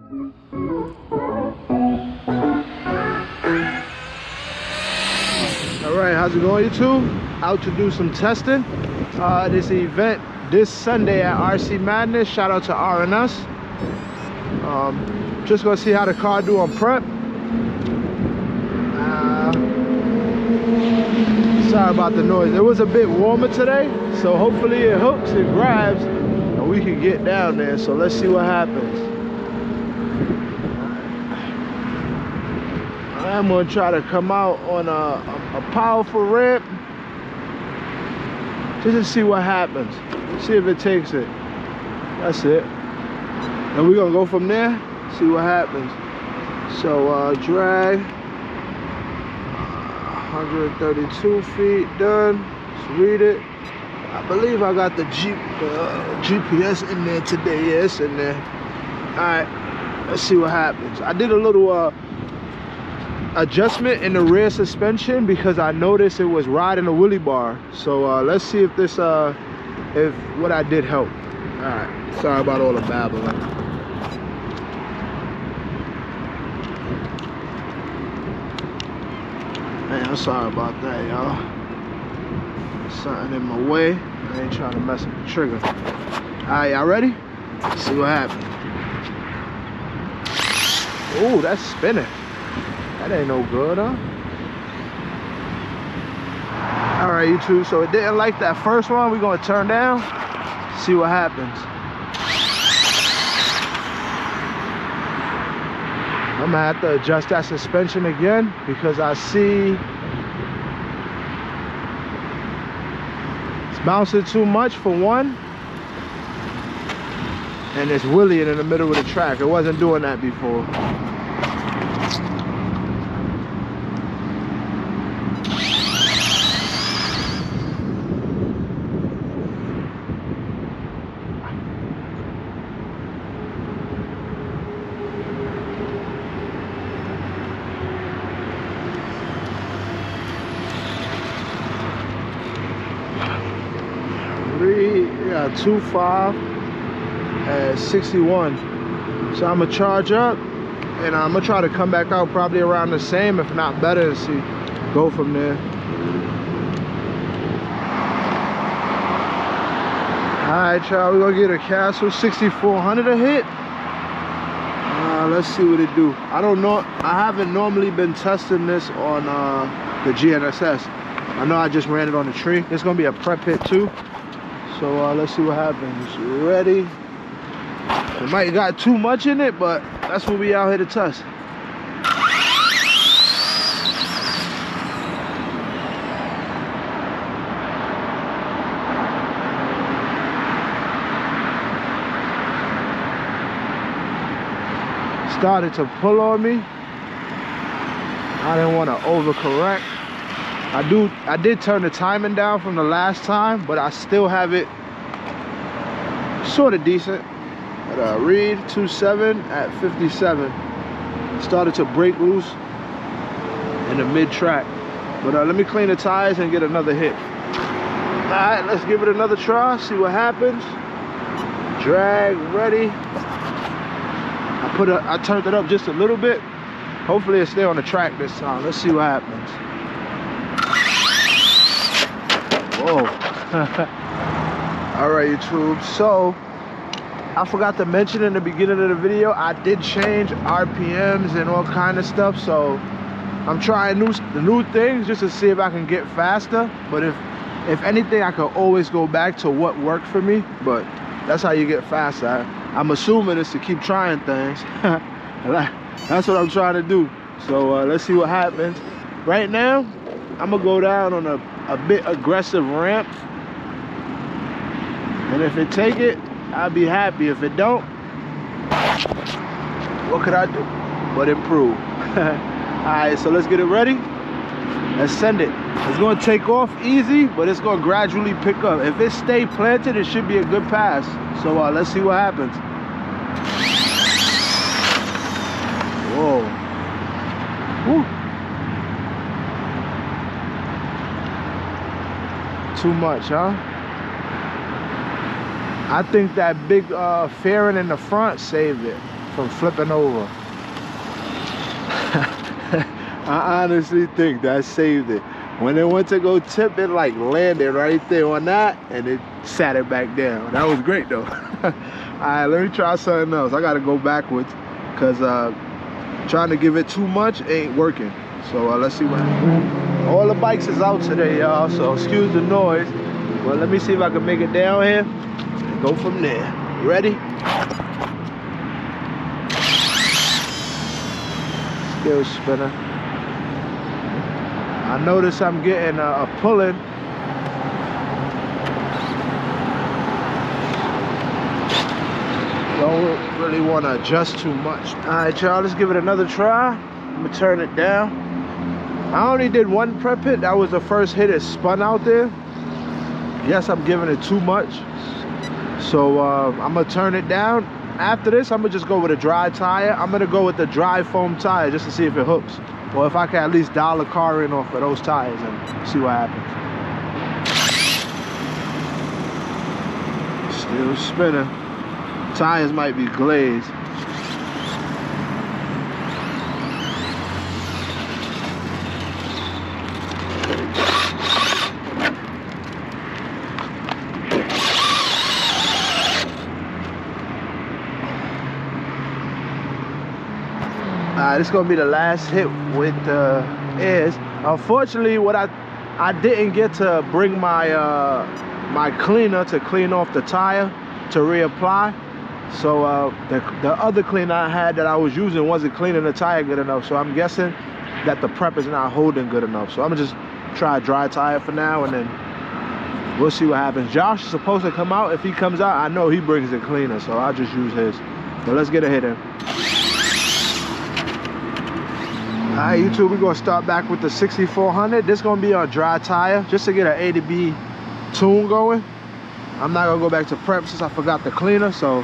Alright, how's it going, YouTube? Out to do some testing. This event this Sunday at RC Madness. Shout out to RNS. Just gonna see how the car do on prep. Sorry about the noise. It was a bit warmer today, so hopefully it hooks and grabs and we can get down there. So let's see what happens. I'm gonna try to come out on a powerful ramp just to see what happens. See if it takes it. That's it. And we're gonna go from there, see what happens. So drag 132 feet done. Let's read it. I believe I got the GPS in there today. Yeah, it's in there. All right, let's see what happens. I did a little adjustment in the rear suspension because I noticed it was riding a wheelie bar. So let's see if this if what I did helped. All right, sorry about all the babbling. Man, I'm sorry about that, y'all. There's something in my way. I ain't trying to mess up the trigger. All right, y'all ready? Let's see what happens. Oh, that's spinning. That ain't no good, huh? All right, YouTube, so it didn't like that first one. We're gonna turn down, see what happens. I'm gonna have to adjust that suspension again because I see it's bouncing too much for one, and it's wheeling in the middle of the track. It wasn't doing that before. Yeah, 2.5 at 61. So I'm gonna charge up and I'm gonna try to come back out probably around the same, if not better, and see, go from there. All right, y'all, we're gonna get a Castle 6400 a hit. Let's see what it do. I don't know, I haven't normally been testing this on the GNSS. I know I just ran it on the tree. It's gonna be a prep hit too. So let's see what happens. Ready? It might got too much in it, but that's what we out here to test. Started to pull on me. I didn't want to overcorrect. I did turn the timing down from the last time, but I still have it sort of decent. But read 2.7 at 57. Started to break loose in the mid-track. But let me clean the tires and get another hit. All right, let's give it another try, see what happens. Drag, ready. I turned it up just a little bit. Hopefully it stay on the track this time. Let's see what happens. Whoa. All right, YouTube, so I forgot to mention in the beginning of the video, I did change RPMs and all kind of stuff, so I'm trying new things just to see if I can get faster. But if anything, I can always go back to what worked for me, but that's how you get faster. I'm assuming it's to keep trying things. That's what I'm trying to do. So let's see what happens. Right now, I'm gonna go down on a bit aggressive ramp, and if it take it, I'll be happy. If it don't, what could I do but improve? All right, so let's get it ready. Let's send it. It's gonna take off easy, but it's gonna gradually pick up. If it stay planted, it should be a good pass. So let's see what happens. Whoa. Woo. Too much, huh? I think that big fairing in the front saved it. from flipping over. I honestly think that saved it. When it went to go tip, it like landed right there on that and it sat it back down. That was great though. All right, let me try something else. I gotta go backwards because trying to give it too much ain't working. So let's see what happens. All the bikes is out today, y'all, so excuse the noise. But let me see if I can make it down here and go from there. You ready? Still spinning. I notice I'm getting a pulling. Don't really want to adjust too much. All right, y'all, let's give it another try. I'm gonna turn it down. I only did one prep hit. That was the first hit it spun out there. Yes, I'm giving it too much. So I'm gonna turn it down. After this, I'm gonna just go with a dry tire. I'm gonna go with the dry foam tire just to see if it hooks. Or if I can at least dial the car in off of those tires and see what happens. Still spinning. Tires might be glazed. This is gonna be the last hit with the airs. Unfortunately, what I didn't get to bring my my cleaner to clean off the tire to reapply. So the other cleaner I had that I was using wasn't cleaning the tire good enough. So I'm guessing that the prep is not holding good enough. So I'm gonna just try a dry tire for now, and then we'll see what happens. Josh is supposed to come out. If he comes out, I know he brings the cleaner, so I'll just use his. So let's get a hit in. All right, YouTube, we're gonna start back with the 6400. This gonna be on dry tire, just to get an A to B tune going. I'm not gonna go back to prep since I forgot the cleaner, so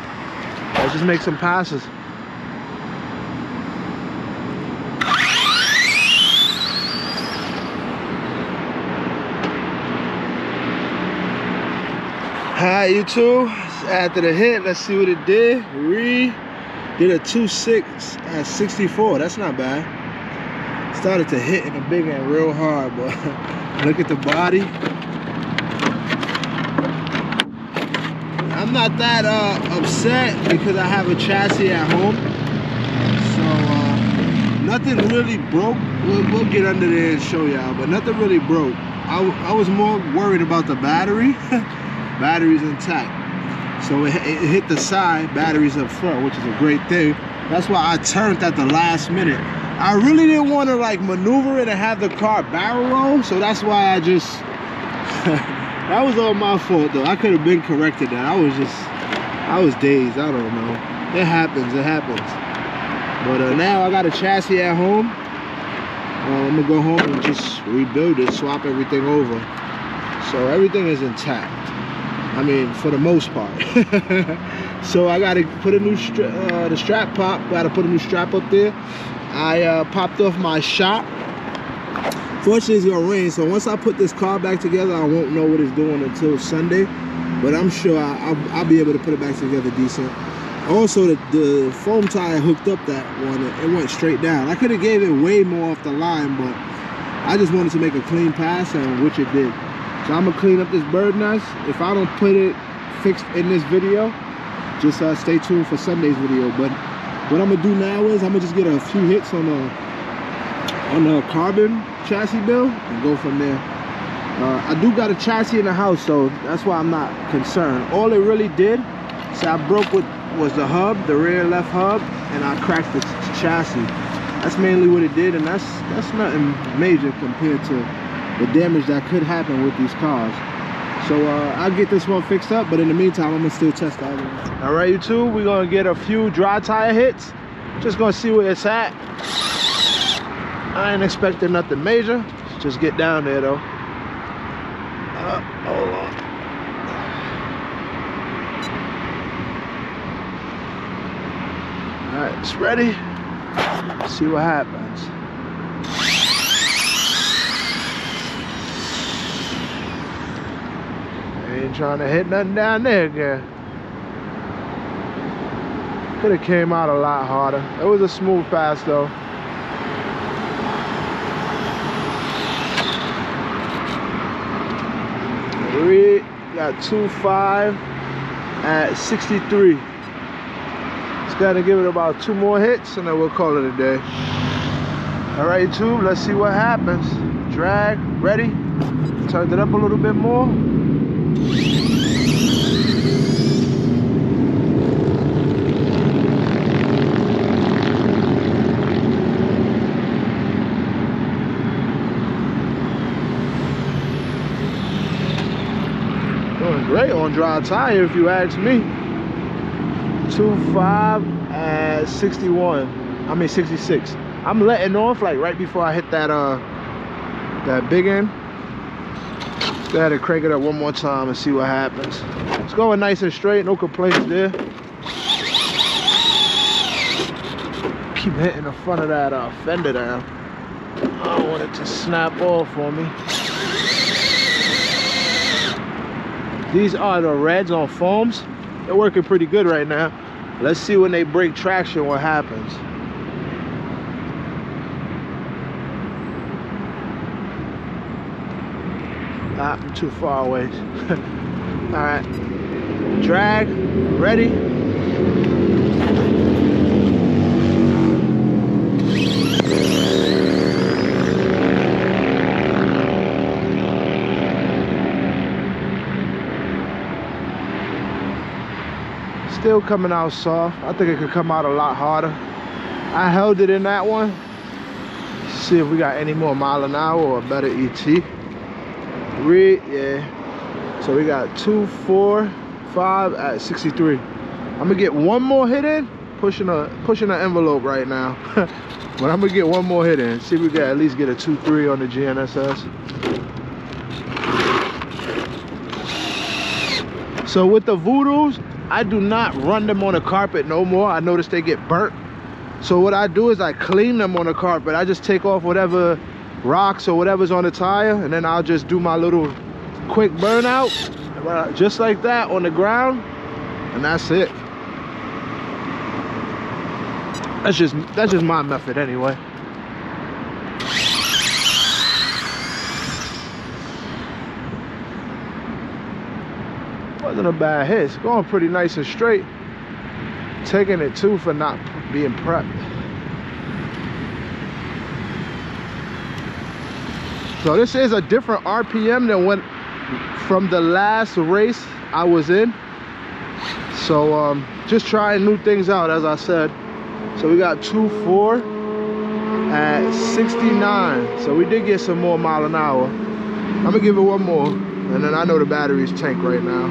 let's just make some passes. All right, YouTube, after the hit, let's see what it did. Did a 2.6 at 64, that's not bad. Started to hit in the big end real hard, but look at the body. I'm not that upset because I have a chassis at home, so nothing really broke. We'll get under there and show y'all, but nothing really broke. I was more worried about the battery. Battery's intact, so it hit the side, battery's up front, which is a great thing. That's why I turned at the last minute. I really didn't want to like maneuver it and have the car barrel roll, so that's why I just that was all my fault though. I could have been corrected that. I was dazed. I don't know. It happens. But now I got a chassis at home. I'm gonna go home and just rebuild it, swap everything over, so everything is intact. I mean, for the most part. So I gotta put a new the strap pop. Gotta put a new strap up there. I popped off my shop. Fortunately, it's gonna rain, so once I put this car back together, I won't know what it's doing until Sunday. But I'm sure I'll be able to put it back together decent. Also, the foam tire hooked up that one. It went straight down. I could have gave it way more off the line, but I just wanted to make a clean pass, and which it did. So I'm gonna clean up this bird nest. If I don't put it fixed in this video, just stay tuned for Sunday's video. But what I'm gonna do now is I'm gonna just get a few hits on the carbon chassis build and go from there. I do got a chassis in the house, so that's why I'm not concerned. All it really did, so I broke was the hub, the rear left hub, and I cracked the chassis. That's mainly what it did, and that's nothing major compared to the damage that could happen with these cars. So I'll get this one fixed up, but in the meantime, I'm gonna still test the other one. All right, YouTube, we're gonna get a few dry tire hits. Just gonna see where it's at. I ain't expecting nothing major. Just get down there though. Hold on. All right, it's ready. Let's see what happens. Ain't trying to hit nothing down there, girl. Could have came out a lot harder. It was a smooth pass though. We got 2.5 at 63. Just gotta give it about 2 more hits and then we'll call it a day. All right, YouTube, let's see what happens. Drag, ready. Turned it up a little bit more. Doing great on dry tire if you ask me. 2.5 at 61. I mean 66. I'm letting off like right before I hit that that big end. Go ahead and crank it up one more time and see what happens. It's going nice and straight, no complaints there. Keep hitting the front of that fender down. I don't want it to snap off on me. These are the reds on foams. They're working pretty good right now. Let's see when they break traction what happens. I'm too far away. All right, drag, ready. Still coming out soft. I think it could come out a lot harder. I held it in that one. See if we got any more mile an hour or a better ET. Yeah, so we got 2.45 at 63. I'm gonna get one more hit in, pushing the envelope right now. But I'm gonna get one more hit in, see if we can at least get a 2.3 on the GNSS. So with the Voodoos, I do not run them on the carpet no more. I notice they get burnt. So what I do is I clean them on the carpet. I just take off whatever rocks or whatever's on the tire, and then I'll just do my little quick burnout just like that on the ground, and that's it. That's just my method anyway. Wasn't a bad hit. It's going pretty nice and straight. Taking it too for not being prepped. So this is a different RPM than when from the last race I was in. So just trying new things out, as I said. So we got 2.4 at 69. So we did get some more mile an hour. I'm gonna give it one more, and then I know the battery's tank right now.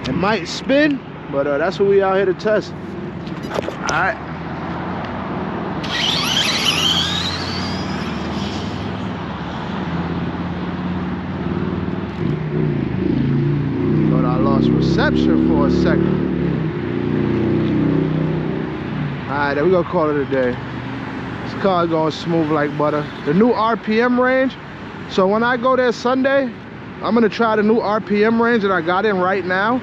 It might spin, but that's what we out here to test. All right. Thought I lost reception for a second. All right, then we gonna call it a day. This car going smooth like butter. The new RPM range. So when I go there Sunday, I'm gonna try the new RPM range that I got in right now.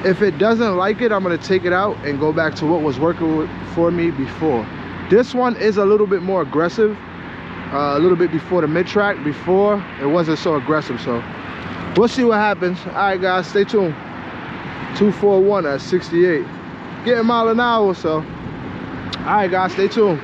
If it doesn't like it, I'm gonna take it out and go back to what was working for me before. This one is a little bit more aggressive, a little bit before the mid-track. Before, it wasn't so aggressive, so we'll see what happens. All right, guys, stay tuned. 2.41 at 68. Getting mile an hour, so. All right, guys, stay tuned.